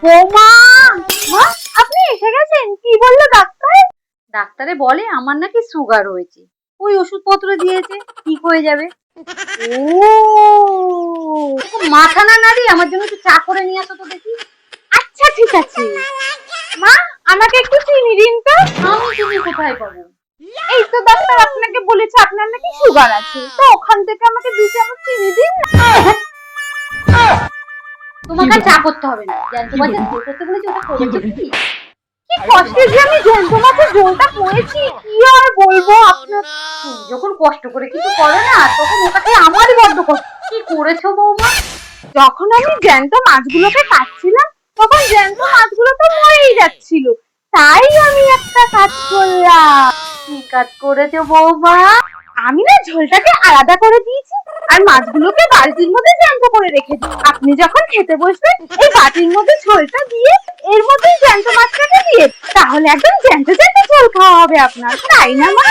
বৌমা, মা আপনি এসে গেছেন? কি বললো ডাক্তার? ডাক্তারে বলে আমার নাকি সুগার হয়েছে, ওই ওষুধপত্র দিয়েছে, ঠিক হয়ে যাবে। ও মাথা না নাড়ি আমার জন্য একটু চা করে নিয়ে আসো তো দেখি। আচ্ছা ঠিক আছে। মা আমাকে একটু চিনি দিন তো। আমি চিনি কোথায় পাবো? এই তো ডাক্তার আপনাকে বলেছে আপনার নাকি সুগার আছে, তো ওখান থেকে আমাকে 2 চামচ চিনি দিন না। তোমাকে আর চা করতে হবে না, জ্যান্ত মাছের ঝোল করতে বলেছি, ওটা করেছো কি? কি কষ্টে যে আমি জ্যান্ত মাছের ঝোলটা করেছি, কি আর বলবো আপনার। তুমি যখন কষ্ট করে কিছু করো না, তখন ওটাকে আমারই বড্ড কষ্ট। কি করেছো বৌমা? যখন আমি জ্যান্ত মাছগুলোকে কাটছিলাম, তখন জ্যান্ত মাছগুলো তো মরেই যাচ্ছিল, তাই আমি একটা কাজ করলাম। কি কাজ করেছো বৌমা? আমি না ঝোলটাকে আলাদা করে দিয়েছি আর মাছগুলোকে বালতির মধ্যে জ্যান্ত করে রেখেছি। আপনি যখন খেতে বসবেন এই বাটির মধ্যে ঝোলটা দিয়ে এর মধ্যে জ্যান্ত মাছটাকে দিয়ে, তাহলে একদম জ্যান্ত জ্যান্ত ঝোল খাওয়া হবে আপনার, তাই না মা?